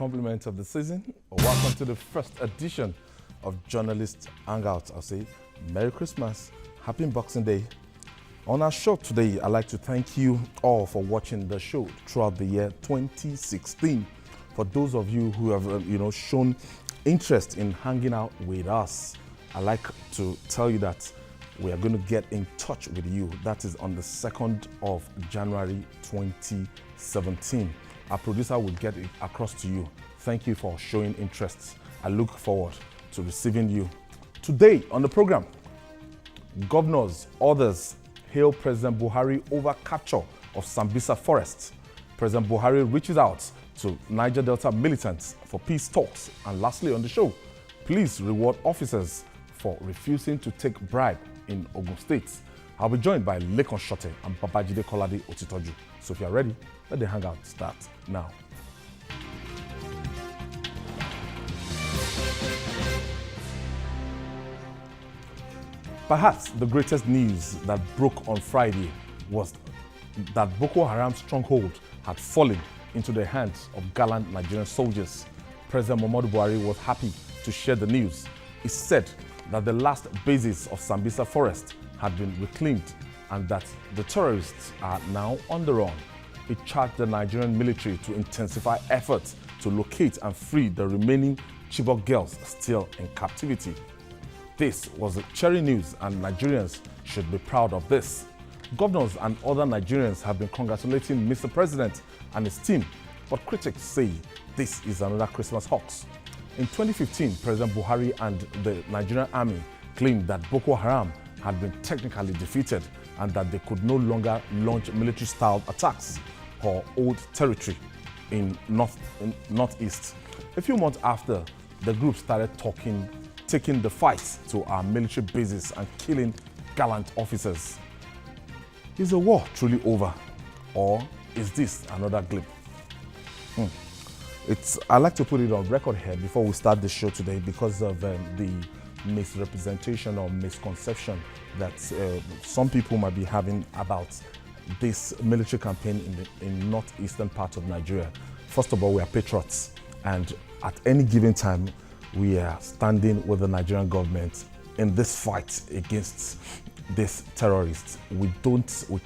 compliment of the season. Welcome to the first edition of Journalist Hangout. I'll say Merry Christmas, Happy Boxing Day. On our show today, I'd like to thank you all for watching the show throughout the year 2016. For those of you who have shown interest in hanging out with us, I'd like to tell you that we are going to get in touch with you. That is on the 2nd of January 2017. Our producer will get it across to you. Thank you for showing interest. I look forward to receiving you. Today on the program, governors, others hail President Buhari over capture of Sambisa forest. President Buhari reaches out to Niger Delta militants for peace talks. And lastly on the show, police reward officers for refusing to take bribe in Ogun State. I'll be joined by Lekon Shote and Babajide Kolade Otitoju. So if you're ready, let the hangout start now. Perhaps the greatest news that broke on Friday was that Boko Haram's stronghold had fallen into the hands of gallant Nigerian soldiers. President Muhammadu Buhari was happy to share the news. He said that the last bases of Sambisa forest had been reclaimed and that the terrorists are now on the run. He charged the Nigerian military to intensify efforts to locate and free the remaining Chibok girls still in captivity. This was the cherry news and Nigerians should be proud of this. Governors and other Nigerians have been congratulating Mr. President and his team, but critics say this is another Christmas hoax. In 2015, President Buhari and the Nigerian army claimed that Boko Haram had been technically defeated and that they could no longer launch military-style attacks or hold territory in northeast. A few months after, the group started taking the fight to our military bases and killing gallant officers. Is the war truly over, or is this another blip? I like to put it on record here before we start the show today because of the misrepresentation or misconception that some people might be having about this military campaign in northeastern part of Nigeria. First of all, we are patriots, and at any given time, we are standing with the Nigerian government in this fight against these terrorists. We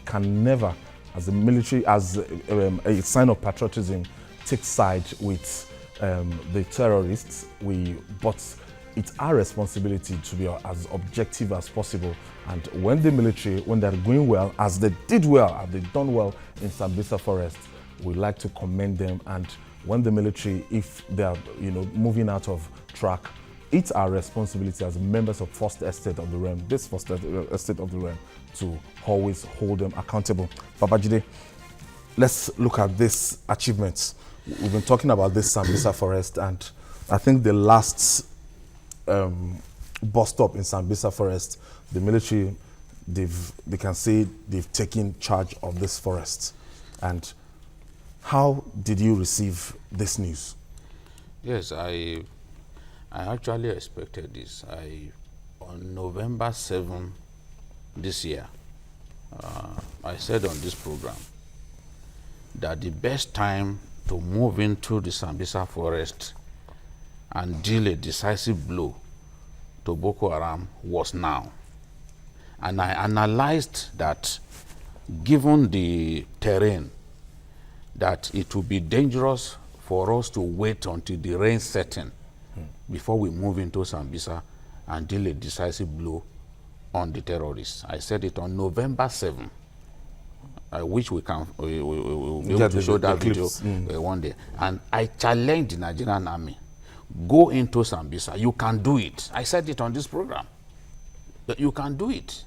can never, as a military, as a sign of patriotism, take side with the terrorists. But it's our responsibility to be as objective as possible. And when the military, when they're going well, as they did well, as they've done well in Sambisa forest, we like to commend them. And when the military, if they are moving out of track, it's our responsibility as members of First Estate of the Realm, this First Estate of the Realm, to always hold them accountable. Babajide, let's look at these achievements. We've been talking about this Sambisa forest, and I think the last bus stop in Sambisa forest, the military, they can say they've taken charge of this forest. And how did you receive this news? Yes, I actually expected this. On November 7 this year, I said on this program that the best time to move into the Sambisa forest and deal a decisive blow to Boko Haram was now. And I analyzed that given the terrain, that it would be dangerous for us to wait until the rain set in before we move into Sambisa and deal a decisive blow on the terrorists. I said it on November 7. Which we will be able to show that video one day. And I challenged the Nigerian army, go into Sambisa, you can do it. I said it on this program, that you can do it.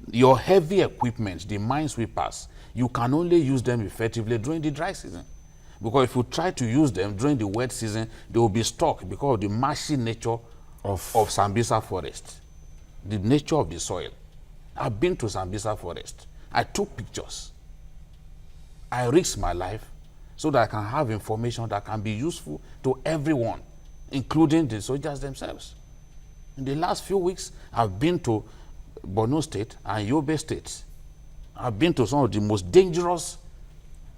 Your heavy equipment, the minesweepers, you can only use them effectively during the dry season. Because if you try to use them during the wet season, they will be stuck because of the marshy nature of Sambisa forest, the nature of the soil. I've been to Sambisa forest. I took pictures. I risked my life so that I can have information that can be useful to everyone, including the soldiers themselves. In the last few weeks, I've been to Borno State and Yobe State. I've been to some of the most dangerous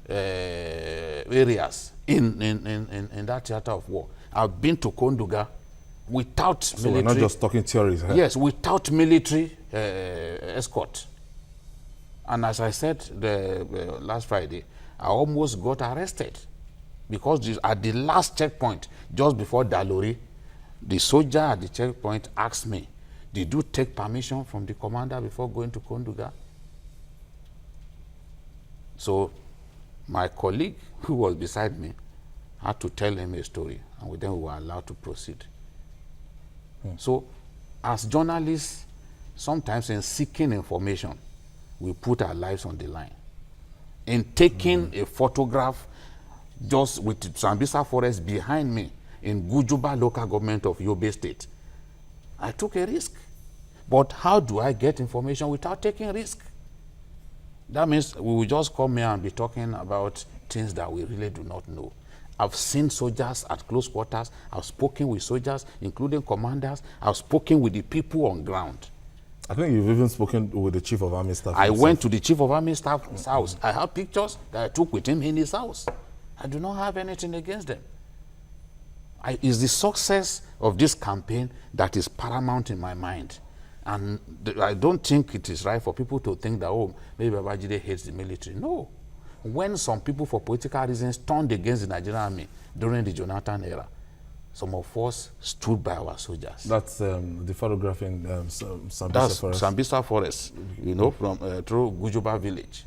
areas in that theater of war. I've been to Konduga without So military. we're not just talking theories. Huh? Yes, without military escort. And as I said last Friday, I almost got arrested because at the last checkpoint, just before Dalori, the soldier at the checkpoint asked me, "Did you take permission from the commander before going to Konduga?" So my colleague who was beside me had to tell him a story, and then we were allowed to proceed. So as journalists, sometimes in seeking information, we put our lives on the line. In taking a photograph just with Sambisa forest behind me in Gujuba local government of Yobe State, I took a risk. But how do I get information without taking risk? That means we will just come here and be talking about things that we really do not know. I've seen soldiers at close quarters. I've spoken with soldiers, including commanders. I've spoken with the people on ground. I think you've even spoken with the Chief of Army Staff. I went to the Chief of Army Staff's house. I have pictures that I took with him in his house. I do not have anything against them. It's the success of this campaign that is paramount in my mind. And I don't think it is right for people to think that, oh, maybe Babajide hates the military. No. When some people, for political reasons, turned against the Nigerian army during the Jonathan era, some of us stood by our soldiers. That's the photograph in Sambisa That's Forest. Sambisa Forest, you know, from through Gujuba village.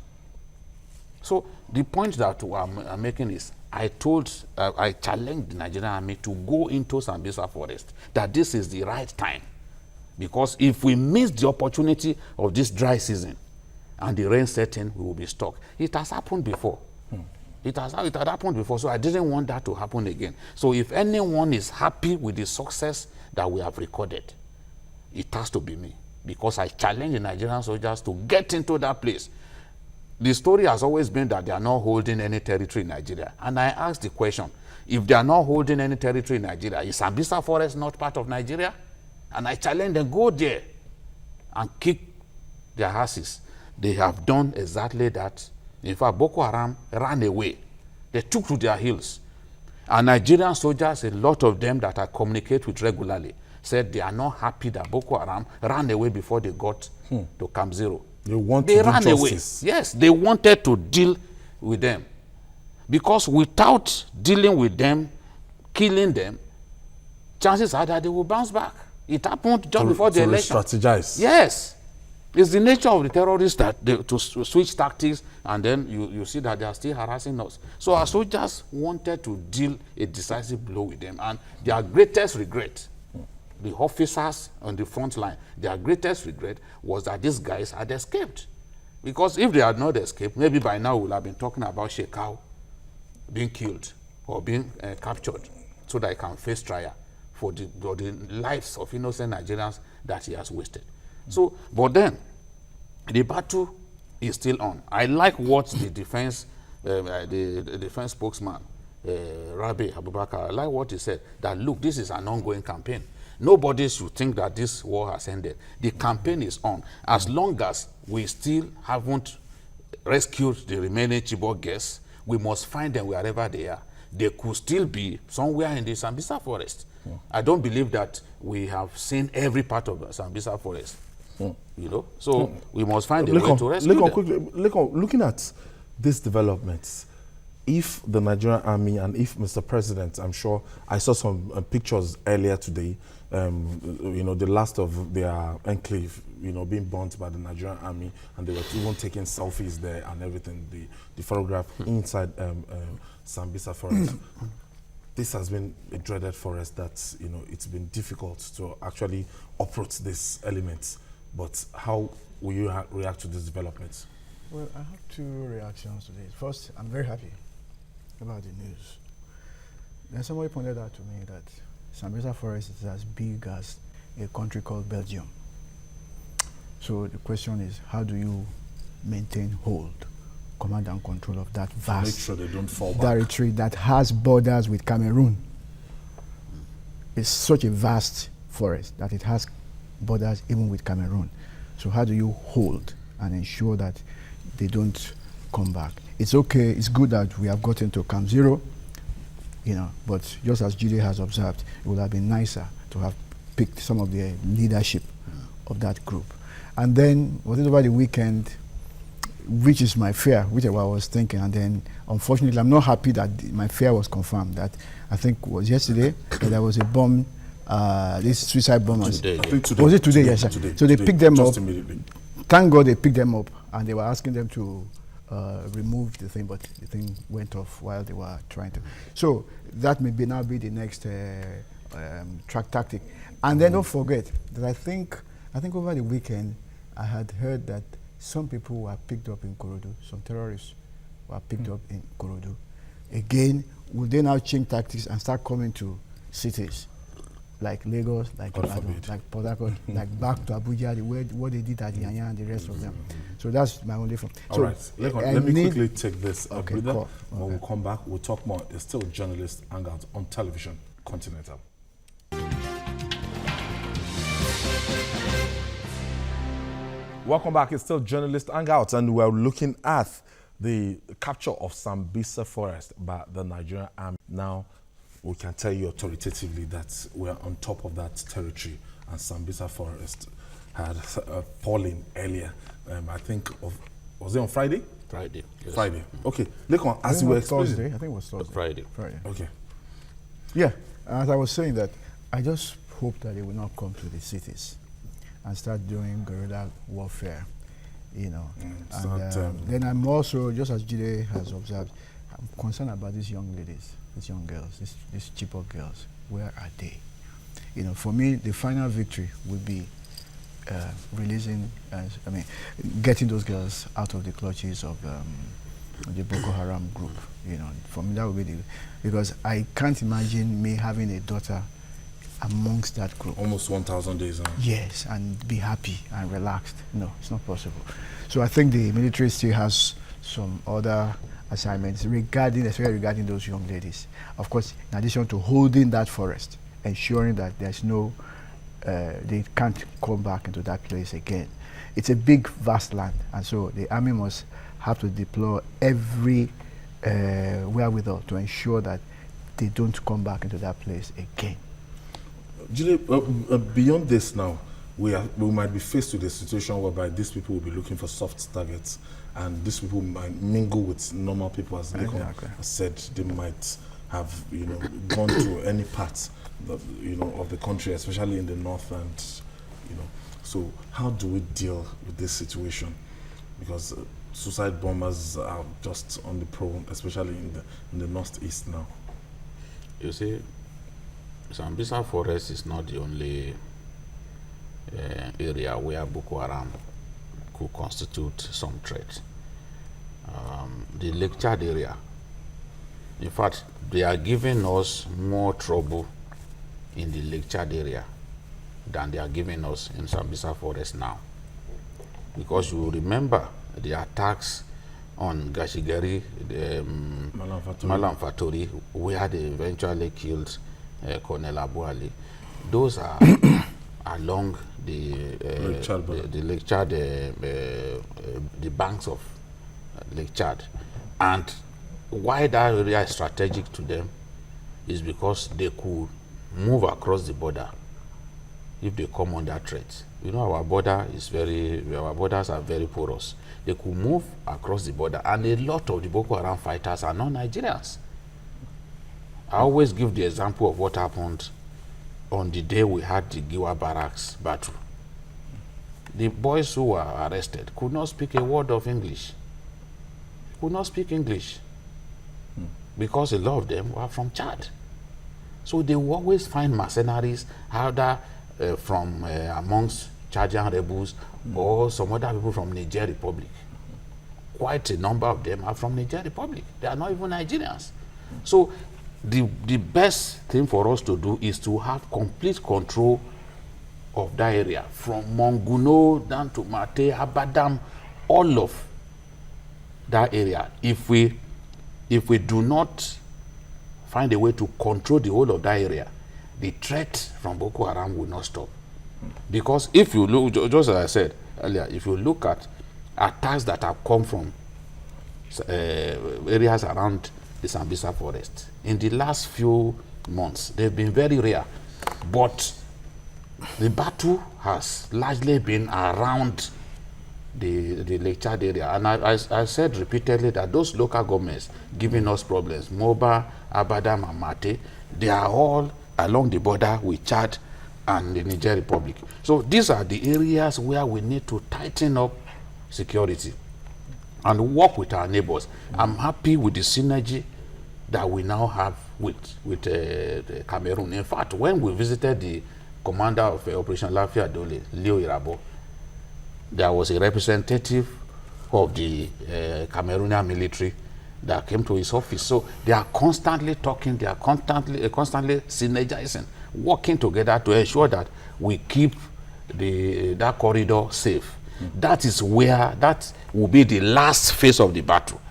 So the point that I'm making is, I challenged the Nigerian army to go into Sambisa Forest, that this is the right time. Because if we miss the opportunity of this dry season and the rain setting, we will be stuck. It has happened before. It had happened before, so I didn't want that to happen again. So if anyone is happy with the success that we have recorded, it has to be me. Because I challenge the Nigerian soldiers to get into that place. The story has always been that they are not holding any territory in Nigeria. And I asked the question, if they are not holding any territory in Nigeria, is Sambisa Forest not part of Nigeria? And I challenge them, go there and kick their asses. They have done exactly that. In fact, Boko Haram ran away. They took to their heels. And Nigerian soldiers, a lot of them that I communicate with regularly, said they are not happy that Boko Haram ran away before they got to Camp Zero. They ran justice. Away. Yes, they wanted to deal with them. Because without dealing with them, killing them, chances are that they will bounce back. It happened just before the election. Strategize. Yes. It's the nature of the terrorists that to switch tactics, and then you see that they are still harassing us. So our soldiers wanted to deal a decisive blow with them, and their greatest regret, the officers on the front line, their greatest regret was that these guys had escaped. Because if they had not escaped, maybe by now we would have been talking about Shekau being killed or being captured so that he can face trial for the lives of innocent Nigerians that he has wasted. So, but then, the battle is still on. I like what the defense spokesman, Rabi Abubakar, I like what he said, that look, this is an ongoing campaign. Nobody should think that this war has ended. The campaign is on. As long as we still haven't rescued the remaining Chibok guests, we must find them wherever they are. They could still be somewhere in the Sambisa forest. I don't believe that we have seen every part of the Sambisa forest. You know, so we must find a way to rescue them. Quickly, looking at these developments, if the Nigerian army and if Mr. President, I'm sure I saw some pictures earlier today, you know, the last of their enclave, you know, being burnt by the Nigerian army, and they were even taking selfies there and everything, the photograph inside Sambisa forest. This has been a dreaded forest that, you know, it's been difficult to actually uproot these elements. But how will you react to these developments? Well, I have two reactions to this. First, I'm very happy about the news. Then somebody pointed out to me that Sambisa Forest is as big as a country called Belgium. So the question is, how do you maintain hold, command and control of that vast make sure they don't fall back. territory that has borders with Cameroon? It's such a vast forest that it has borders even with Cameroon. So how do you hold and ensure that they don't come back. It's okay, it's good that we have gotten to Camp Zero, but just as Julie has observed, it would have been nicer to have picked some of the leadership of that group. And then, was it over the weekend, which is my fear, which is what I was thinking, and then unfortunately I'm not happy that my fear was confirmed. That I think it was yesterday that there was a bomb, this suicide bombers. Today, I think today. Was it today? Yes, sir. So they picked them up. Immediately. Thank God they picked them up, and they were asking them to remove the thing, but the thing went off while they were trying to. So that may now be the next track tactic. And then don't forget that I think over the weekend I had heard that some people were picked up in Korodu, some terrorists were picked up in Korodu. Again, will they now change tactics and start coming to cities like Lagos, like Ibadan, like Port Harcourt, like back to Abuja, what they did at Yanya and the rest of them. So that's my only thing. All right, let me quickly take this Okay, breather. cool. When we come back, we'll talk more. There's still journalist hangout on television, Continental. Welcome back. It's still journalist hangout, and we're looking at the capture of Sambisa forest by the Nigerian army. Now, we can tell you authoritatively that we're on top of that territory, and Sambisa forest had fallen earlier. I think was it on Friday? Friday. Yes. Friday. Okay. Lekon, as you were explaining. Thursday, I think it was Thursday. Friday. Okay. Yeah, as I was saying that, I just hope that they will not come to the cities and start doing guerrilla warfare, then I'm also, just as Jide has observed, I'm concerned about these young ladies, these young girls, these Chibok girls. Where are they? For me, the final victory would be getting those girls out of the clutches of the Boko Haram group. For me, that would be because I can't imagine me having a daughter amongst that group. Almost 1,000 days now. Yes, and be happy and relaxed. No, it's not possible. So I think the military still has some other assignments especially regarding those young ladies. Of course, in addition to holding that forest, ensuring that there's no, they can't come back into that place again. It's a big, vast land, and so the army must have to deploy every wherewithal to ensure that they don't come back into that place again. Julie, beyond this now, we might be faced with a situation whereby these people will be looking for soft targets, and these people might mingle with normal people, as Lekon has said. They might have, gone to any part, of the country, especially in the north, and So how do we deal with this situation? Because suicide bombers are just on the prowl, especially in the northeast now. You see, Sambisa forest is not the only area where Boko Haram could constitute some threat. The Lake Chad area, in fact, they are giving us more trouble in the Lake Chad area than they are giving us in Sambisa forest now. Because you remember the attacks on Gashigari, Malam Fatori, where they eventually killed Colonel Abu Ali. Those are along the Lake Chad, the banks of Lake Chad. And why that area is strategic to them is because they could move across the border if they come under threat. Our borders are very porous. They could move across the border, and a lot of the Boko Haram fighters are not Nigerians. I always give the example of what happened on the day we had the Giwa Barracks battle. The boys who were arrested could not speak a word of English. Could not speak English because a lot of them were from Chad. So they will always find mercenaries either from amongst Chadian rebels or some other people from Niger Republic. Quite a number of them are from Niger Republic. They are not even Nigerians. So the best thing for us to do is to have complete control of that area, from Monguno down to Mate, Abadam, all of that area. If we do not find a way to control the whole of that area, the threat from Boko Haram will not stop. Because if you look, just as I said earlier, if you look at attacks that have come from areas around the Sambisa forest. In the last few months, they've been very rare, but the battle has largely been around the Lake Chad area. And I said repeatedly that those local governments giving us problems, Moba, Abadam, and Mate, they are all along the border with Chad and the Niger Republic. So these are the areas where we need to tighten up security and work with our neighbors. I'm happy with the synergy that we now have with Cameroon. In fact, when we visited the commander of Operation Lafia Dole, Leo Irabo, there was a representative of the Cameroonian military that came to his office. So they are constantly talking, they are constantly synergizing, working together to ensure that we keep that corridor safe. That is where, that will be the last phase of the battle.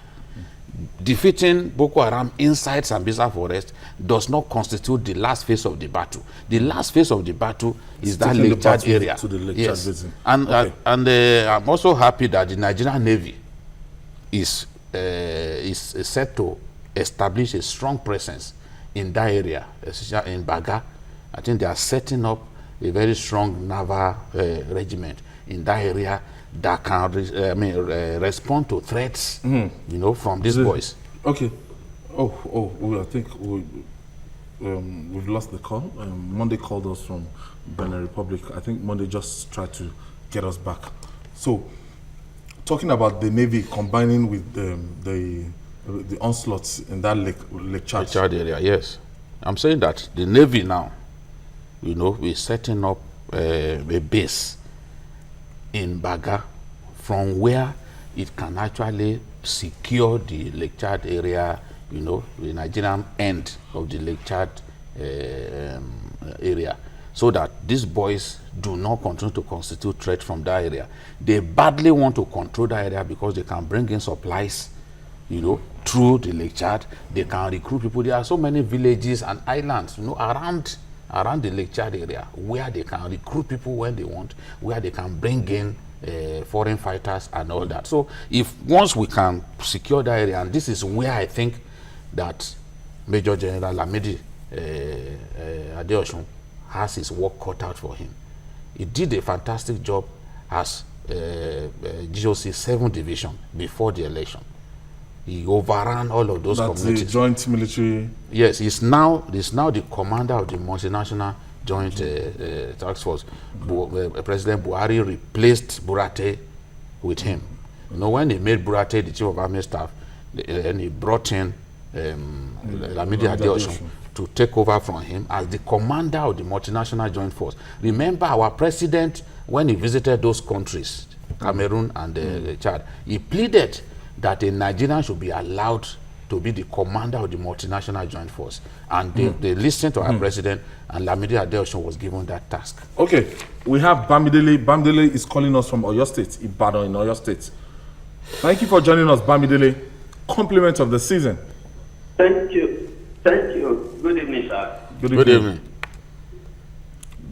Defeating Boko Haram inside Sambisa forest does not constitute the last phase of the battle. The last phase of the battle is that Lake Chad area. To the Lake Yes. Chad basin. And, Okay. I'm also happy that the Nigerian Navy is set to establish a strong presence in that area, especially in Baga. I think they are setting up a very strong naval regiment in that area that can respond to threats, you know, from these boys. Okay. I think we've lost the call. Monday called us from Benin Republic. I think Monday just tried to get us back. So, talking about the Navy combining with the onslaughts in that Lake Chad. The Chad area, yes. I'm saying that the Navy now, you know, we're setting up a base in Baga from where it can actually secure the Lake Chad area, you know, the Nigerian end of the Lake Chad area, so that these boys do not continue to constitute threat from that area. They badly want to control that area because they can bring in supplies, you know, through the Lake Chad. They can recruit people. There are so many villages and islands, you know, around the Lake Chad area where they can recruit people when they want, where they can bring in foreign fighters and all that. So if once we can secure that area, and this is where I think that Major General Lamidi Adeosun has his work cut out for him. He did a fantastic job as GOC 7th Division before the election. He overran all of those communities. The joint military. Yes, he's now the commander of the multinational joint task force. President Buhari replaced Burate with him. You know, when they made Burate the chief of army staff, and he brought in Lamidi Adeosun to take over from him as the commander of the multinational joint force. Remember, our president, when he visited those countries, Cameroon and Chad, he pleaded that a Nigerian should be allowed to be the commander of the multinational joint force. And they listened to our president, and Lamidi Adeosun was given that task. Okay, we have Bamidele. Bamidele is calling us from Oyo State, Ibadan in Oyo State. Thank you for joining us, Bamidele. Compliment of the season. Thank you. Thank you. Good evening, sir. Good evening.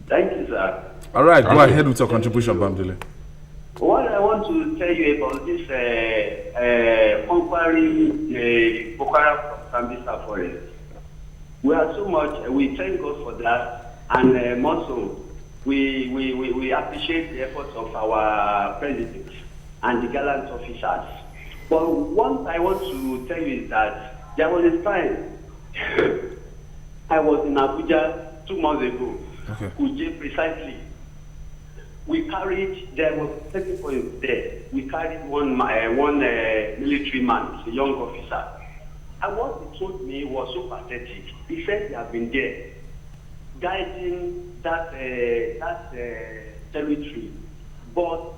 Thank you, sir. All right, go ahead with your contribution, Bamidele. What I want to tell you about this conquering Boko Haram from Sambisa forest. We are so much, we thank God for that, and more so, we appreciate the efforts of our president and the gallant officers. But one I want to tell you is that there was a time I was in Abuja 2 months ago, Kuje precisely. We carried, there was 30 points there. We carried one military man, a young officer. And what he told me was so pathetic. He said he had been there, guiding that territory. But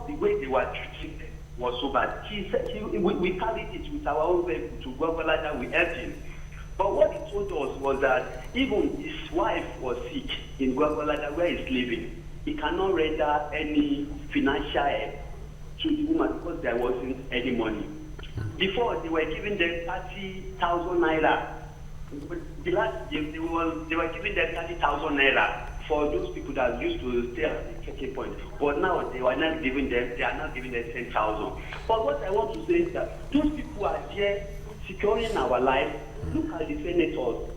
the way they were treating them was so bad. He said we carried it with our own vehicle to Gwagwalada, we helped him. But what he told us was that even his wife was sick in Gwagwalada, where he's living. He cannot render any financial help to the woman because there wasn't any money. Before, they were giving them 30,000 naira. The last year, they were giving them 30,000 naira for those people that used to stay at the checking point. But now they are not giving them 10,000. But what I want to say is that those people are there securing our life. Look at the senators.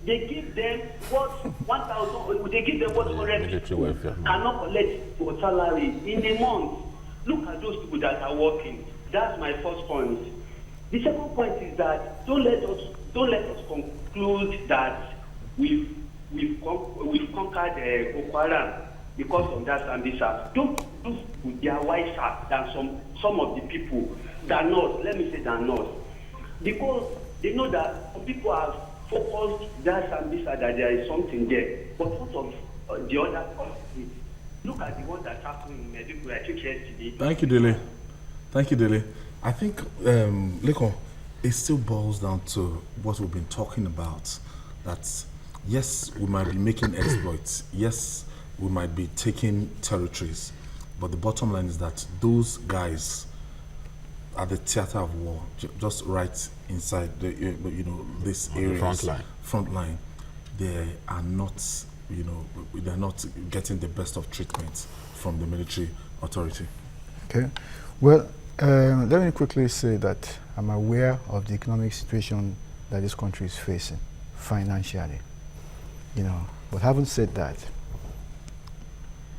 They give them what 1,000. They give them what 100 people cannot collect for salary in a month. Look at those people that are working. That's my first point. The second point is that don't let us conclude that we've conquered Boko Haram because of that Sambisa. Those people, they are wiser than some of the people that not. Let me say that not, because they know that some people have focused that Sambisa that there is something there, but what of the other countries? Look at the one that's happening in Medical, I think yesterday. Thank you, Dele. Thank you, Dele. I think, Lekon, it still boils down to what we've been talking about. That yes, we might be making exploits. Yes, we might be taking territories. But the bottom line is that those guys at the theater of war, just right inside the, this area, front line, they are not, they're not getting the best of treatment from the military authority. Okay. Well, let me quickly say that I'm aware of the economic situation that this country is facing financially. But having said that,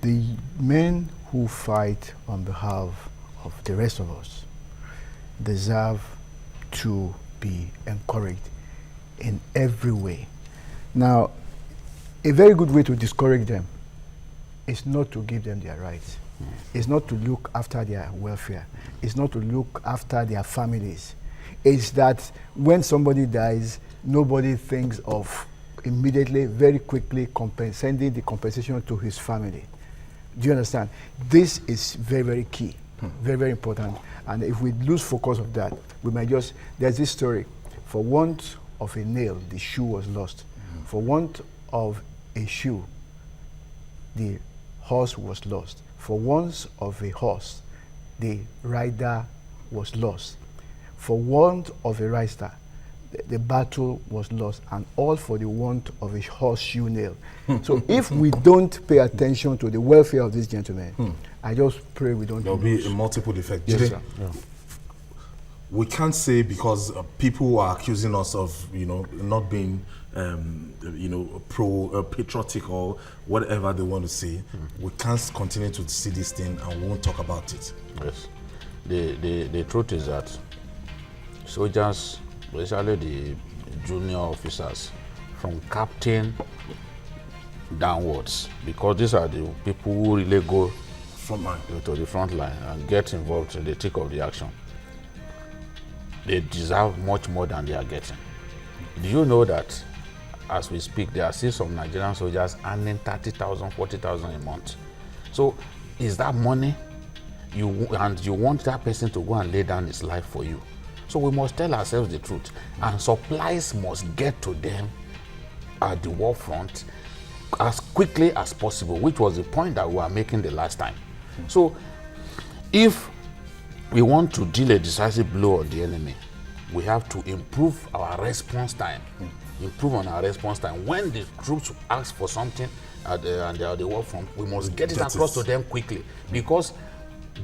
the men who fight on behalf of the rest of us deserve to be encouraged in every way. Now, a very good way to discourage them is not to give them their rights. It's not to look after their welfare. It's not to look after their families. It's that when somebody dies, nobody thinks of immediately, very quickly sending the compensation to his family. Do you understand? This is very, very key, very, very important. And if we lose focus of that, we might just, there's this story, for want of a nail, the shoe was lost. For want of a shoe, the horse was lost. For want of a horse, the rider was lost. For want of a rider, the battle was lost, and all for the want of a horseshoe nail. So if we don't pay attention to the welfare of these gentlemen, I just pray we don't. There'll be a multiple effect. Yes, sir. Yeah. We can't say because people are accusing us of, not being, patriotic or whatever they want to say. We can't continue to see this thing and we won't talk about it. Yes. The truth is that soldiers, especially the junior officers, from captain downwards, because these are the people who really go to the front line and get involved in the thick of the action. They deserve much more than they are getting. Do you know that as we speak, there are still some Nigerian soldiers earning 30,000, 40,000 a month? So is that money you want that person to go and lay down his life for you? So we must tell ourselves the truth, and supplies must get to them at the war front as quickly as possible, which was the point that we were making the last time. So if we want to deal a decisive blow on the enemy, we have to improve our response time. Improve on our response time. When the troops ask for something at the war front, we must get it across to them quickly, because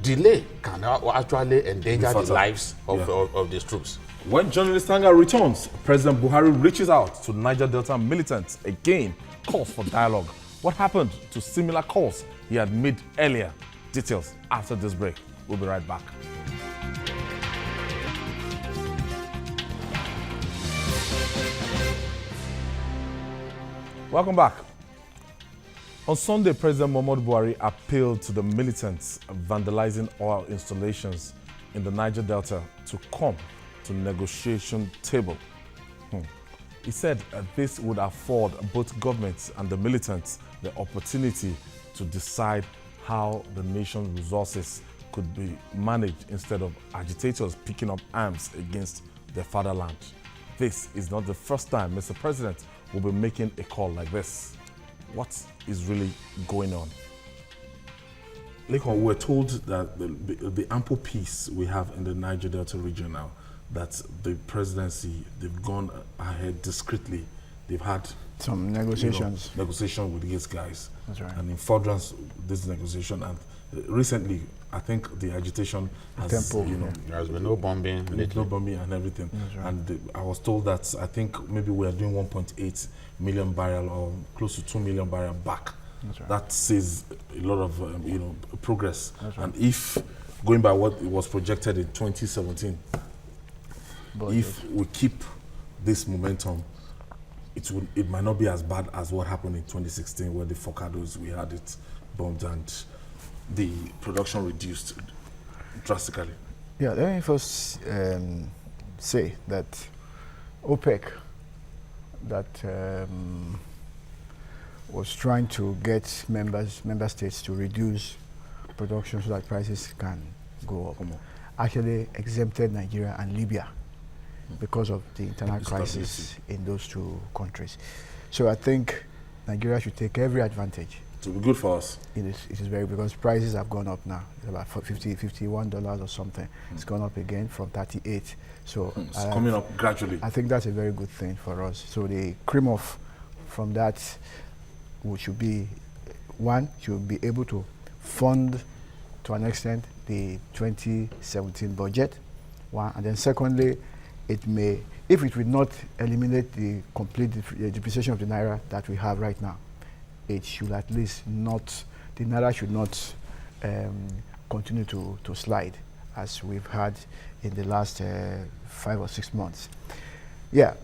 delay can actually endanger the lives of these troops. When journalist Hangout returns, President Buhari reaches out to Niger Delta militants again, calls for dialogue. What happened to similar calls he had made earlier? Details after this break. We'll be right back. Welcome back. On Sunday, President Muhammadu Buhari appealed to the militants vandalizing oil installations in the Niger Delta to come to negotiation table. He said this would afford both governments and the militants the opportunity to decide how the nation's resources could be managed instead of agitators picking up arms against their fatherland. This is not the first time Mr. President will be making a call like this. What is really going on? Lekon, we're told that the ample peace we have in the Niger Delta region now, that the presidency, they've gone ahead discreetly. They've had some negotiations. Negotiation with these guys. That's right. And in furtherance this negotiation, and recently, I think the agitation has, Tempo, there has been no bombing lately. no bombing and everything. Right. And I was told that I think maybe we are doing 1.8 million barrel or close to 2 million barrel back. That's right. That says a lot of progress. That's right. And if going by what it was projected in 2017, if we keep this momentum, it might not be as bad as what happened in 2016, where the Focados, we had it bombed and the production reduced drastically. Yeah, let me first say that OPEC, that was trying to get member states to reduce production so that prices can go up, actually exempted Nigeria and Libya because of the internal crisis in those two countries. So I think Nigeria should take every advantage. It will be good for us. It is very, because prices have gone up now. It's about $51 or something. It's gone up again from 38. So it's coming up gradually. I think that's a very good thing for us. So the cream off from that, which should be, one, should be able to fund to an extent the 2017 budget, one, and then secondly, it may, if it will not eliminate the complete depreciation of the Naira that we have right now, it should at least not, the Naira should not continue to slide as we've had in the last 5 or 6 months. Yeah,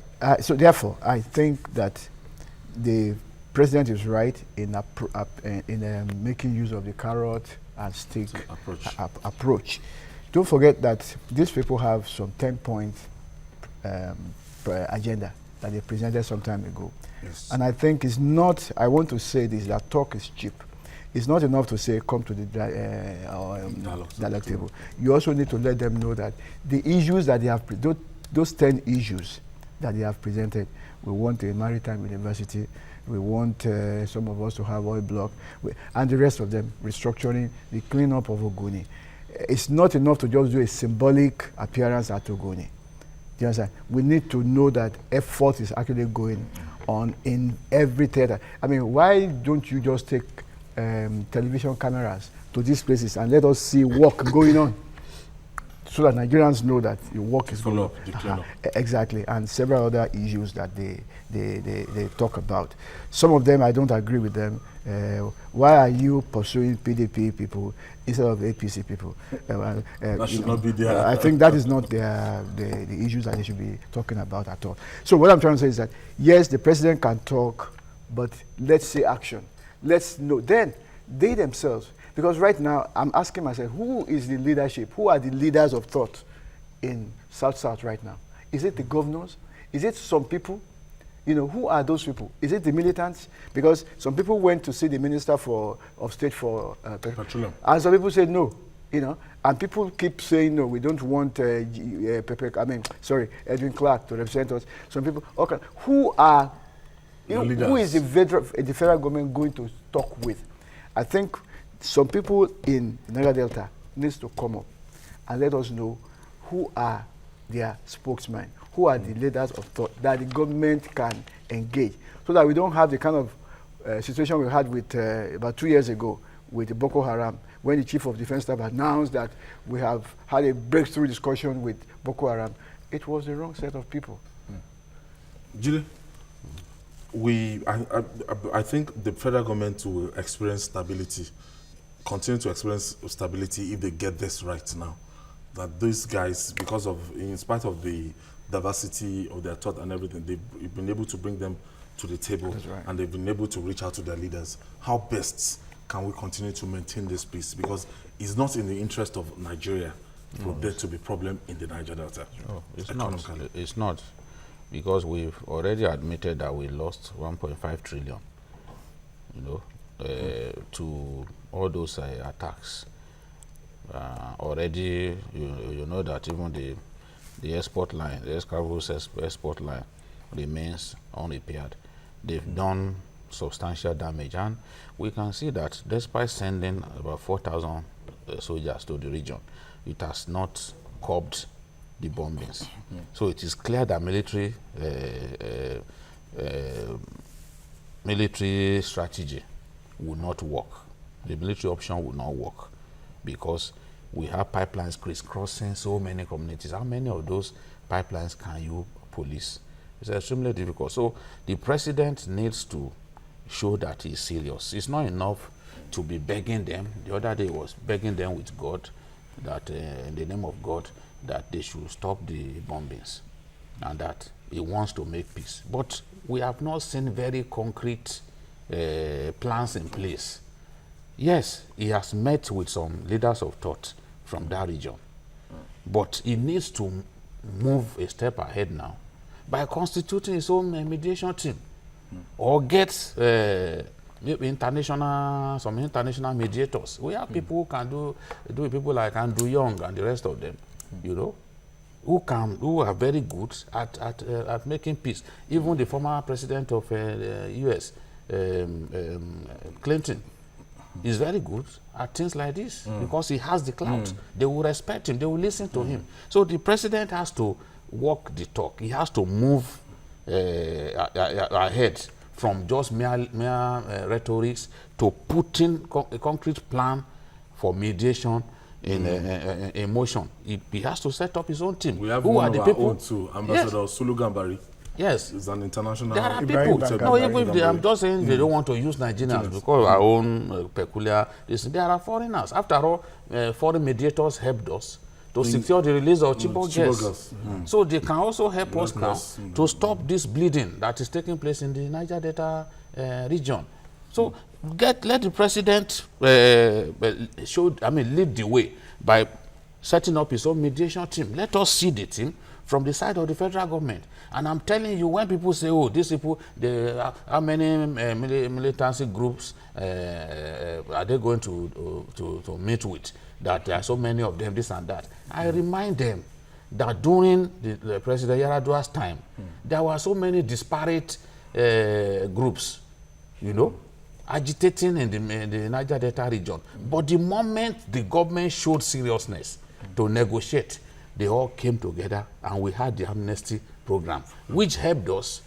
so therefore, I think that the president is right in making use of the carrot and stick approach. Don't forget that these people have some 10-point agenda that they presented some time ago. Yes. And I think it's not, I want to say this, that talk is cheap. It's not enough to say, come to the dialogue table. You also need to let them know that the issues that they have, those 10 issues that they have presented, we want a maritime university, we want some of us to have oil block, and the rest of them, restructuring, the cleanup of Ogoni. It's not enough to just do a symbolic appearance at Ogoni. Do you understand? We need to know that effort is actually going on in every theater. I mean, why don't you just take television cameras to these places and let us see work going on, so that Nigerians know that the work is going on. Exactly, and several other issues that they talk about. Some of them I don't agree with them. Why are you pursuing PDP people instead of APC people? That should not be there. I think that is not the issues that they should be talking about at all. So what I'm trying to say is that, yes, the president can talk, but let's see action. Let's know. Then they themselves, because right now I'm asking myself, who is the leadership? Who are the leaders of thought in South right now? Is it the governors? Is it some people? You know, who are those people? Is it the militants? Because some people went to see the Minister of State for Petroleum, and some people said no. You know, and people keep saying no. We don't want Edwin Clark to represent us. Some people, okay, who are? Who is the federal government going to talk with? I think some people in Niger Delta needs to come up and let us know who are their spokesmen, who are the leaders of thought that the government can engage, so that we don't have the kind of situation we had with about 2 years ago with the Boko Haram, when the Chief of Defense Staff announced that we have had a breakthrough discussion with Boko Haram. It was the wrong set of people. Julie? I think the federal government will experience stability, continue to experience stability if they get this right now. That these guys, because of, in spite of the diversity of their thought and everything, they've been able to bring them to the table. That's right. And they've been able to reach out to their leaders. How best can we continue to maintain this peace? Because it's not in the interest of Nigeria for there to be problem in the Niger Delta. No, it's not. It's not. Because we've already admitted that we lost 1.5 trillion, you know, to all those attacks. Already, you know that even the export line, the Escargo's export line remains unrepaired. They've done substantial damage, and we can see that despite sending about 4,000 soldiers to the region, it has not curbed the bombings. So it is clear that military military strategy will not work. The military option will not work because we have pipelines crisscrossing so many communities. How many of those pipelines can you police? It's extremely difficult. So the president needs to show that he's serious. It's not enough to be begging them. The other day he was begging them with God that in the name of God that they should stop the bombings and that he wants to make peace. But we have not seen very concrete plans in place. Yes, he has met with some leaders of thought from that region, but he needs to move a step ahead now by constituting his own mediation team or get some international mediators. We have people who can do people like Andrew Young and the rest of them, you know, who are very good at making peace. Even the former president of U.S., Clinton, is very good at things like this because he has the clout. They will respect him. They will listen to him. So the president has to walk the talk. He has to move ahead from just mere rhetorics to putting a concrete plan for mediation in motion. He has to set up his own team. We have who one are of the our people? own too, Ambassador Sulu Gambari. Yes. Is an international. There are Ibrahim people. Bangari. No, even if I'm just saying they don't want to use Nigerians because our own peculiar. There are foreigners. After all, foreign mediators helped us to secure the release of Chibok girls. So they can also help us now to stop this bleeding that is taking place in the Niger Delta region. So let the president lead the way by setting up his own mediation team. Let us see the team from the side of the federal government. And I'm telling you, when people say, oh, these people, how many militancy groups are they going to meet with? That there are so many of them, this and that. I remind them that during the President Yaradua's time, there were so many disparate groups, you know, agitating in the Niger Delta region. But the moment the government showed seriousness to negotiate, they all came together and we had the amnesty program, which helped us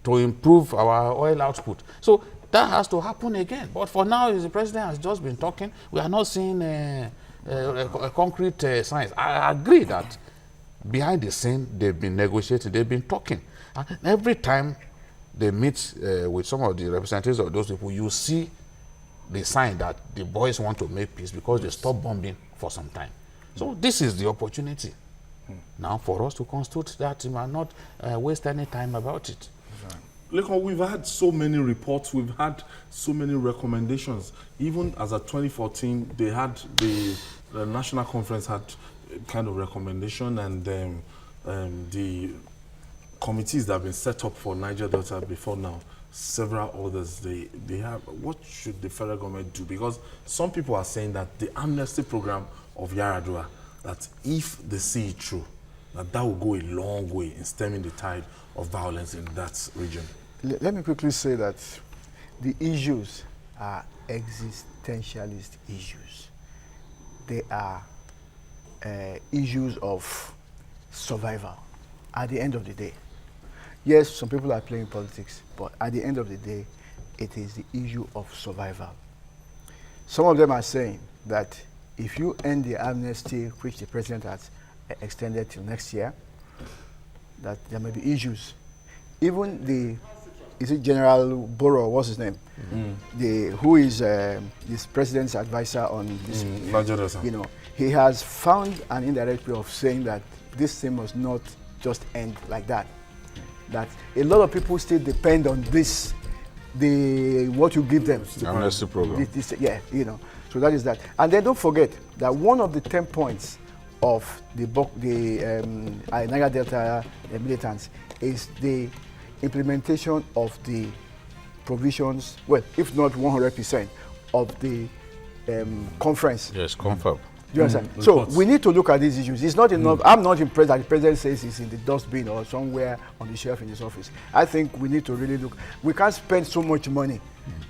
to improve our oil output. So that has to happen again. But for now, the president has just been talking. We are not seeing concrete signs. I agree that behind the scene, they've been negotiating, they've been talking. And every time they meet with some of the representatives of those people, you see the sign that the boys want to make peace because they stopped bombing for some time. So this is the opportunity now for us to constitute that team and not waste any time about it. Lekon, we've had so many reports, we've had so many recommendations. Even as of 2014, they had the national conference had kind of recommendation, and the committees that have been set up for Niger Delta before now, several others, they have. What should the federal government do? Because some people are saying that the amnesty program of Yaradua, that if they see it through, that will go a long way in stemming the tide of violence in that region. Let me quickly say that the issues are existentialist issues. They are issues of survival at the end of the day. Yes, some people are playing politics, but at the end of the day, it is the issue of survival. Some of them are saying that if you end the amnesty, which the president has extended till next year, that there may be issues. Even is it General Borough, what's his name? Who is this president's advisor on this? You know, he has found an indirect way of saying that this thing must not just end like that. That a lot of people still depend on this, what you give them. The amnesty program. Yeah, you know. So that is that. And then don't forget that one of the 10 points of the Niger Delta militants is the implementation of the provisions, well, if not 100%, of the conference. Yes, confirm. Do you understand? So we need to look at these issues. It's not enough. I'm not impressed that the president says it's in the dustbin or somewhere on the shelf in his office. I think we need to really look. We can't spend so much money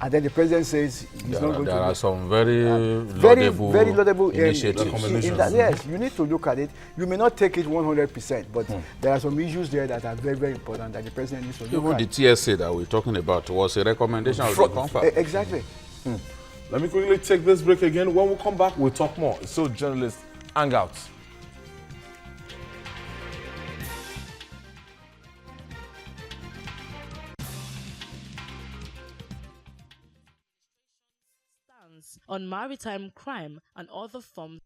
and then the president says he's not going to. There are some very very laudable initiatives. Yes, you need to look at it. You may not take it 100%, but there are some issues there that are very, very important that the president needs to look at. Even the TSA that we're talking about was a recommendation of the conference. Exactly. Let me quickly take this break again. When we come back, we'll talk more. So, journalist, Hangout. On maritime crime and other forms.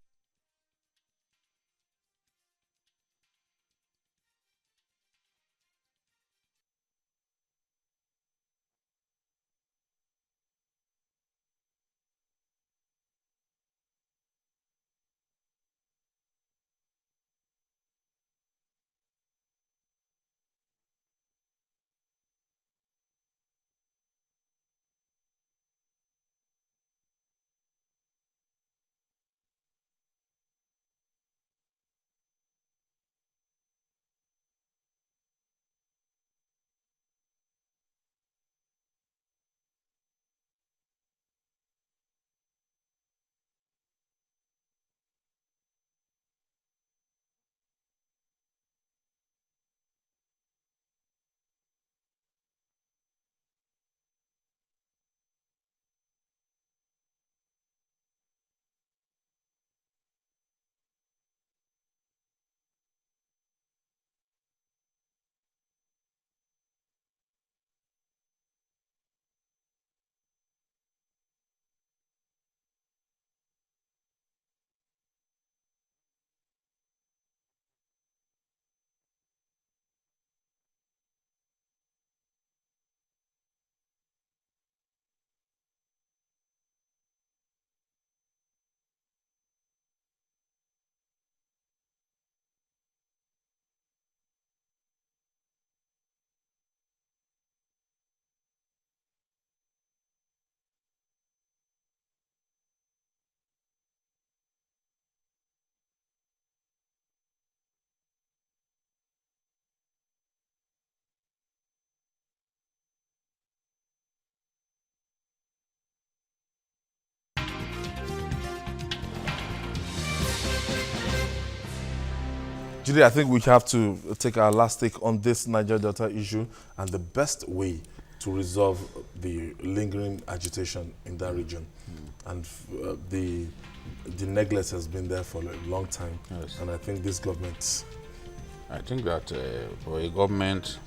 Judy, I think we have to take our last take on this Niger Delta issue and the best way to resolve the lingering agitation in that region. And the neglect has been there for a long time. Yes. And I think this government... I think that for a government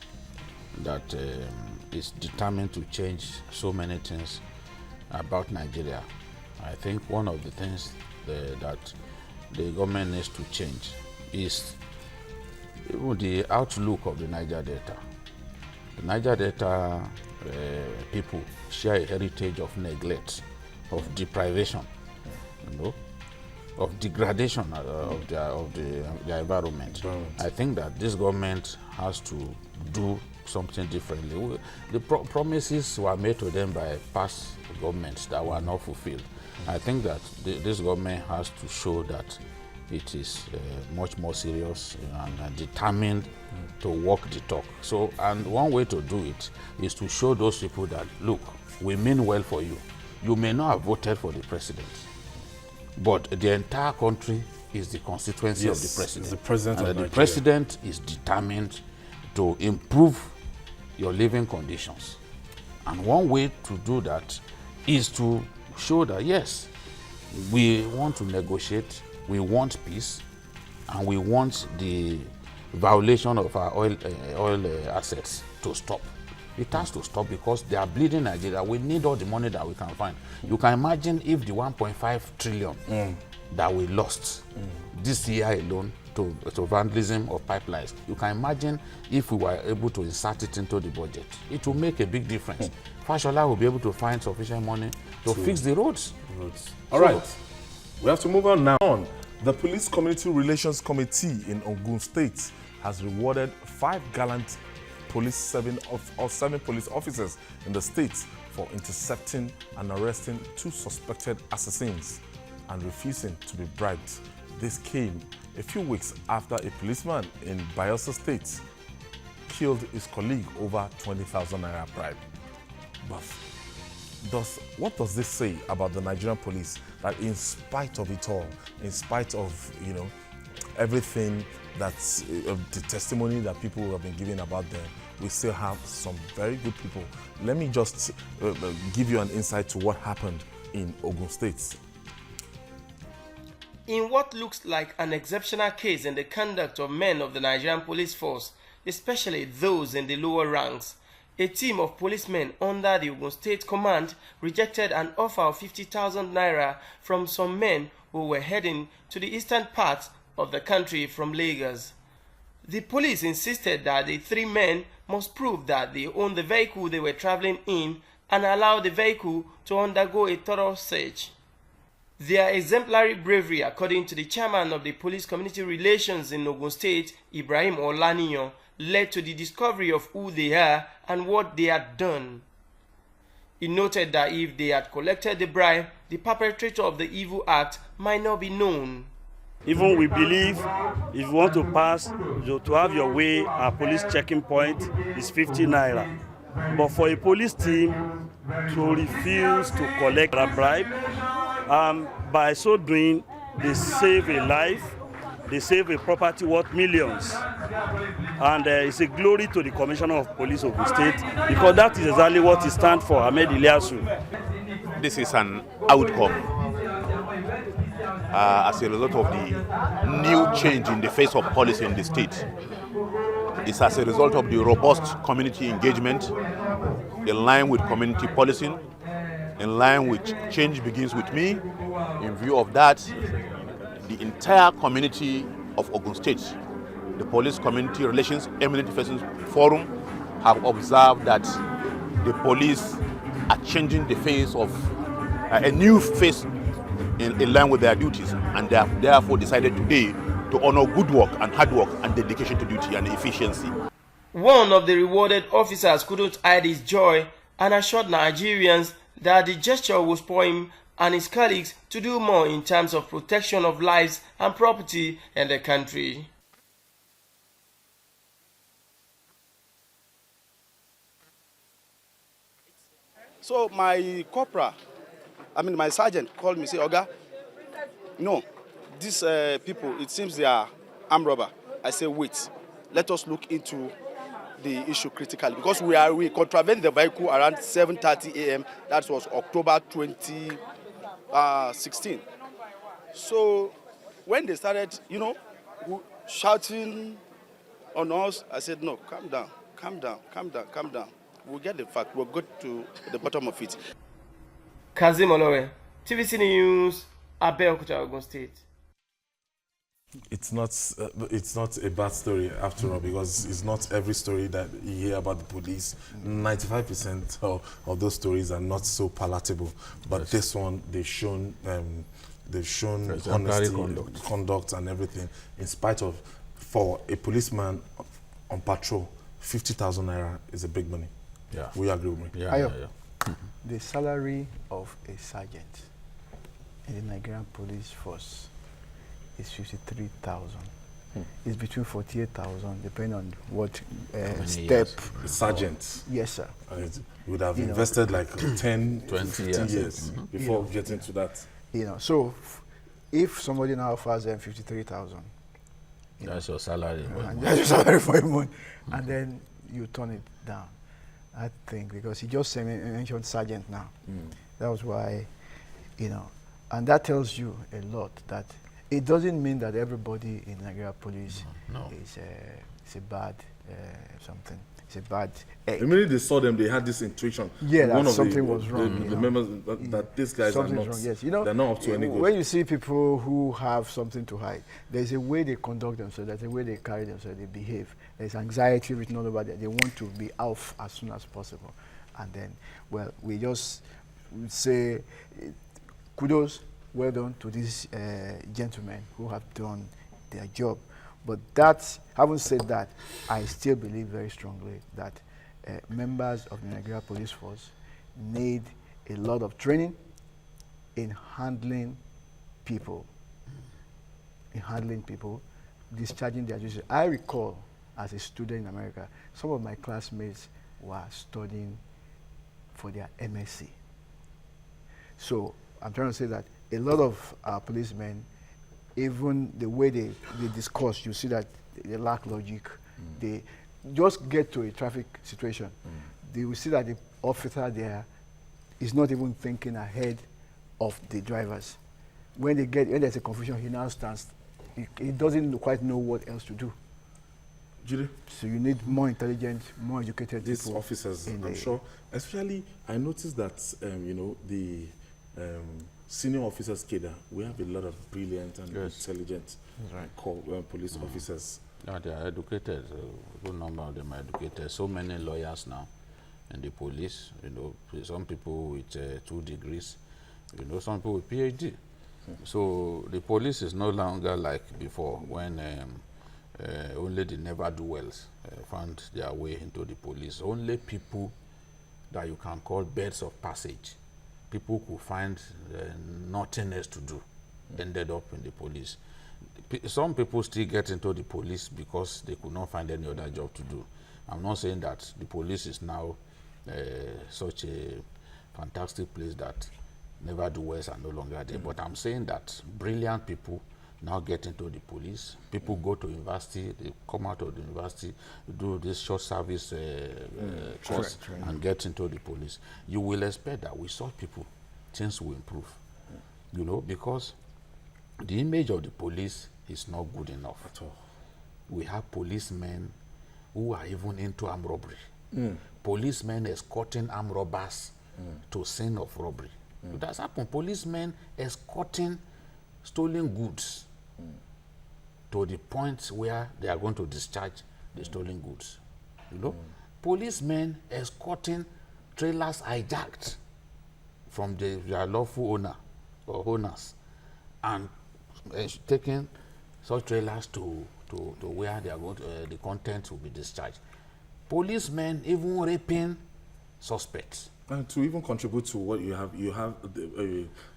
that is determined to change so many things about Nigeria, I think one of the things that the government needs to change is even the outlook of the Niger Delta. The Niger Delta people share a heritage of neglect, of deprivation, of degradation of the environment. I think that this government has to do something differently. The promises were made to them by past governments that were not fulfilled. I think that this government has to show that it is much more serious and determined to walk the talk. So, and one way to do it is to show those people that, look, we mean well for you. You may not have voted for the president, but the entire country is the constituency of the president. It's the president of the Nigeria. president is determined to improve your living conditions. And one way to do that is to show that, yes, we want to negotiate, we want peace, and we want the violation of our oil assets to stop. It has to stop because they are bleeding Nigeria. We need all the money that we can find. You can imagine if the 1.5 trillion that we lost this year alone to vandalism of pipelines, you can imagine if we were able to insert it into the budget. It will make a big difference. Fashola will be able to find sufficient money to fix the roads. All right. We have to move on now. The Police Community Relations Committee in Ogun State has rewarded 5 gallant seven police officers in the state for intercepting and arresting 2 suspected assassins and refusing to be bribed. This came a few weeks after a policeman in Bayelsa State killed his colleague over 20,000 naira bribe. But what does this say about the Nigerian police, that in spite of it all, in spite of, you know, everything that's the testimony that people have been giving about them, we still have some very good people. Let me just give you an insight to what happened in Ogun State. In what looks like an exceptional case in the conduct of men of the Nigerian police force, especially those in the lower ranks, a team of policemen under the Ogun State Command rejected an offer of 50,000 naira from some men who were heading to the eastern part of the country from Lagos. The police insisted that the three men must prove that they owned the vehicle they were traveling in and allow the vehicle to undergo a thorough search. Their exemplary bravery, according to the chairman of the Police Community Relations in Ogun State, Ibrahim Olaniyan, led to the discovery of who they are and what they had done. He noted that if they had collected the bribe, the perpetrator of the evil act might not be known. Even we believe if you want to pass, to have your way, our police checking point is 50 naira. But for a police team to refuse to collect a bribe, by so doing, they save a life, they save a property worth millions. And it's a glory to the Commissioner of Police of the state, because that is exactly what he stands for, Ahmed Ilyasu. This is an outcome as a result of the new change in the face of policy in the state. It's as a result of the robust community engagement in line with community policing, in line with change begins with me. In view of that, the entire community of Ogun State, the Police Community Relations Eminent Persons Forum, have observed that the police are changing the face of a new face in line with their duties, and they have therefore decided today to honor good work and hard work and dedication to duty and efficiency. One of the rewarded officers couldn't hide his joy and assured Nigerians that the gesture will spur him and his colleagues to do more in terms of protection of lives and property in the country. So my corporal, my sergeant called me, say, Oga, no, these people, it seems they are armed robber. I say, wait, let us look into the issue critically, because we contravened the vehicle around 7:30 a.m. That was October 2016. So when they started, shouting on us, I said, no, calm down. We'll get the fact. We'll go to the bottom of it. Kazim Olowe, TVC News, Abeokuta, Ogun State. It's not a bad story after all, because it's not every story that you hear about the police. 95% of those stories are not so palatable, but yes, this one they've shown honesty, conduct and everything. In spite of, for a policeman on patrol, 50,000 naira is a big money. Yeah, we agree with me. Yeah. The salary of a sergeant in the Nigerian police force is 53,000. It's between 48,000, depending on what step. Sergeant. Yes, sir. And you would have invested like 10, 20 years before getting to that. So if somebody now offers them 53,000, that's your salary. That's your salary for a month, and then you turn it down. I think because he just mentioned sergeant now. That was why, and that tells you a lot, that it doesn't mean that everybody in Nigeria police is a bad something. It's a bad egg. Immediately they saw them, they had this intuition. Yeah, that something was wrong. The members that these guys are not. Wrong, yes. They're not up to any good. When you see people who have something to hide, there's a way they conduct themselves. There's a way they carry themselves. They behave. There's anxiety written all over there. They want to be off as soon as possible, and then, we just say kudos. Well done to these gentlemen who have done their job. But having said that, I still believe very strongly that members of the Nigeria Police Force need a lot of training in handling people, discharging their duties. I recall, as a student in America, some of my classmates were studying for their MSc. So I'm trying to say that a lot of our policemen, even the way they discuss, you see that they lack logic. They just get to a traffic situation. They will see that the officer there is not even thinking ahead of the drivers. When there's a confusion, he now stands. He doesn't quite know what else to do. Judy? So you need more intelligent, more educated These people. officers, I'm sure. Especially, I noticed that, the senior officers cadre, we have a lot of brilliant and intelligent police officers. Yeah, they are educated. A good number of them are educated. So many lawyers now in the police. Some people with 2 degrees. Some people with PhD. So the police is no longer like before when only the never-do-wells found their way into the police. Only people that you can call birds of passage, people who find nothing else to do, ended up in the police. Some people still get into the police because they could not find any other job to do. I'm not saying that the police is now such a fantastic place that never-do-wells are no longer there, but I'm saying that brilliant people now get into the police. People go to university, they come out of the university, do this short service course and get into the police. You will expect that with such people, things will improve. Because the image of the police is not good enough at all. We have policemen who are even into armed robbery. Policemen escorting armed robbers to scene of robbery. That's happened. Policemen escorting stolen goods to the point where they are going to discharge the stolen goods. Policemen escorting trailers hijacked from their lawful owner or owners and taking such trailers to where they are going to, the content will be discharged. Policemen even raping suspects. And to even contribute to what you have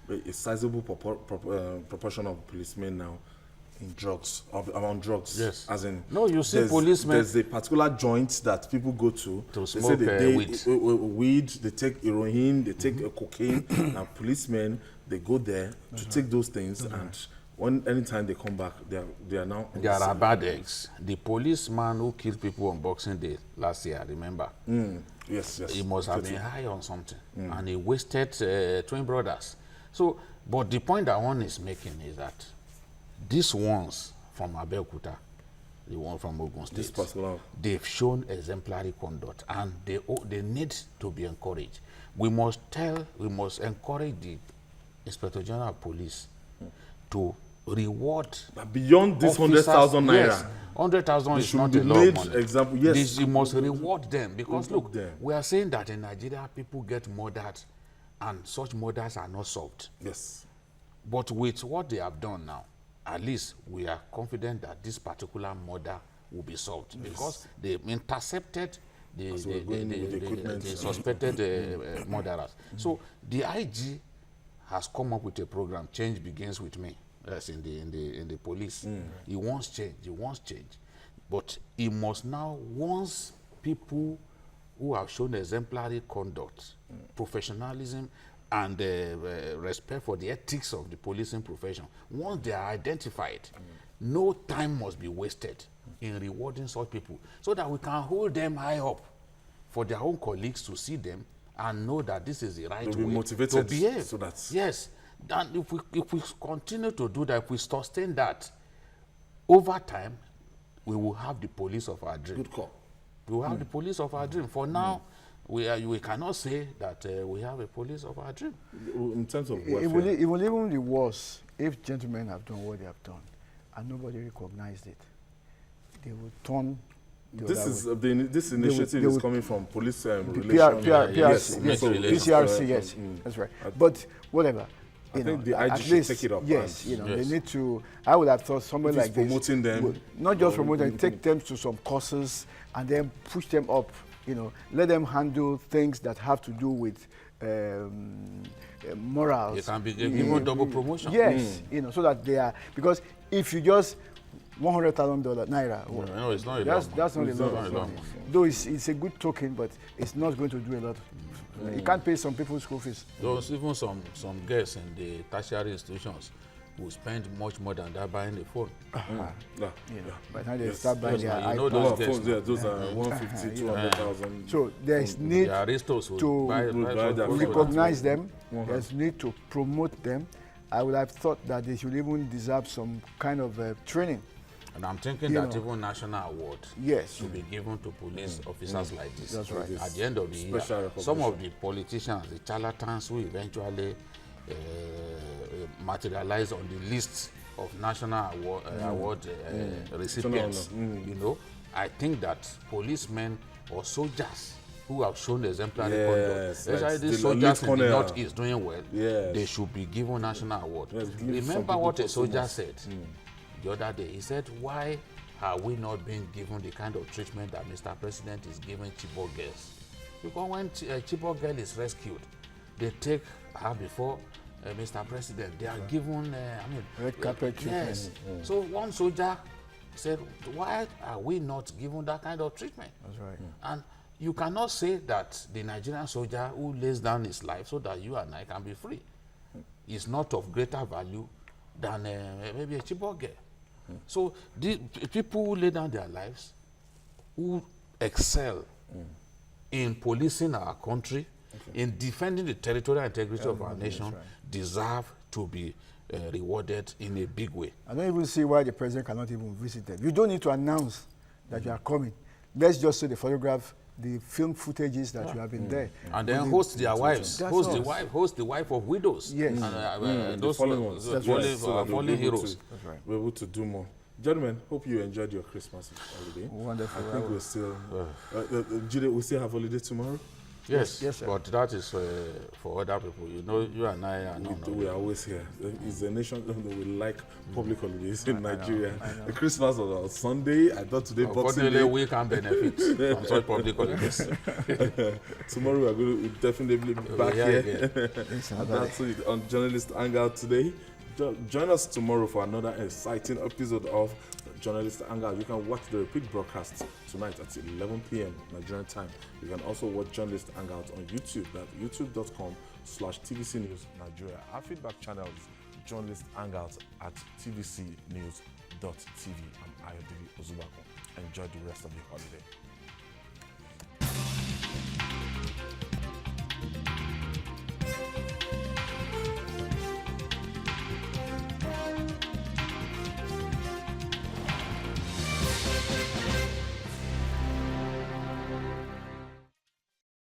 a sizable proportion of policemen now in drugs, around drugs. Yes. As in, no, you see policemen. There's a particular joint that people go to smoke weed. They take heroin, they take cocaine, and policemen, they go there to take those things, and anytime they come back, they are now. There are bad eggs. The policeman who killed people on Boxing Day last year, remember? Yes. He must have been high on something, and he wasted twin brothers. So, but the point that one is making is that these ones from Abeokuta, the one from Ogun State, they've shown exemplary conduct, and they need to be encouraged. We must encourage the Inspector General of Police to reward beyond this 100,000 naira. Yes, 100,000 is not a lot of money. Example, yes. You must reward them because look, we are saying that in Nigeria people get murdered, and such murders are not solved. Yes. But with what they have done now, at least we are confident that this particular murder will be solved because they intercepted the suspected murderers. So the IG has come up with a program. Change begins with me. That's in the police. He wants change. But he must now, once people who have shown exemplary conduct, professionalism, and respect for the ethics of the policing profession, once they are identified, no time must be wasted in rewarding such people so that we can hold them high up for their own colleagues to see them and know that this is the right way to behave. So that's yes. And if we continue to do that, if we sustain that, over time, we will have the police of our dream. Good call. We will have the police of our dream. For now, we cannot say that we have a police of our dream. In terms of welfare. It will even be worse if gentlemen have done what they have done and nobody recognized it. They will turn. This initiative is coming from police relations. PCRC, yes, that's right. But whatever. I think the IG should take it up. Yes, they need to. I would have thought somewhere like this. Promoting them. Not just promoting them, take them to some courses and then push them up. Let them handle things that have to do with morals. It can be given double promotion. Yes, so that they are, because if you just $100,000 naira. No, it's not a That's lot. not a It's lot not of a lot. money. Though it's a good token, but it's not going to do a lot. You can't pay some people's school fees. Those even some girls in the tertiary institutions who spend much more than that buying a phone. Yeah. By the time they start buying their You know iPads. those Those girls. phones, yeah, those are 150, 200,000. So there's need The aristos who to buy their phones. recognize them. There's need to promote them. I would have thought that they should even deserve some kind of training. And I'm thinking You that know. even national award Yes. should be given to police officers like this. That's right. At the end of the year, Special recognition. some of the politicians, the charlatans who eventually materialize on the list of national award recipients, you know, I think that policemen or soldiers who have shown exemplary conduct, Yes, especially like these the soldiers in the Colonel. Northeast doing well, Yes. they should be given national award. Yes, give some Remember people what a posthumous. soldier said the other day. He said, why are we not being given the kind of treatment that Mr. President is giving Chibok girls? Because when Chibok girl is rescued, they take her before Mr. President. They are given, Red carpet treatment. yes. So one soldier said, why are we not given that kind of treatment? That's right. And you cannot say that the Nigerian soldier who lays down his life so that you and I can be free is not of greater value than maybe a Chibok girl. So the people who lay down their lives, who excel in policing our country, in defending the territorial integrity of our nation, deserve to be rewarded in a big way. I don't even see why the president cannot even visit them. You don't need to announce that you are coming. Let's just show the photograph, the film footages that you have been there. And then host their wives, That's host all. the wife of widows. Yes. And The those fallen ones. fallen So that we'll fallen be able heroes. to- We're able to do more. Gentlemen, hope you enjoyed your Christmas holiday. Wonderful. I think we're still, Jide, we still have holiday tomorrow? Yes, Yes, sir. but that is for other people. You know, you and I are not. We are always here. It's a nation that we like public holidays in Nigeria. The Christmas was on Sunday. I thought today Boxing Unfortunately, Day. we can benefit from such public holidays. Tomorrow we are going to definitely be back here here. And that's it on Journalist Hangout today. Join us tomorrow for another exciting episode of Journalist Hangout. You can watch the repeat broadcast tonight at 11 p.m. Nigerian time. You can also watch Journalist Hangout on YouTube. That's youtube.com/TVC News Nigeria. Our feedback channel is Journalist Hangout at tvcnews.tv. I'm Ayodele Ozubako. Enjoy the rest of the holiday.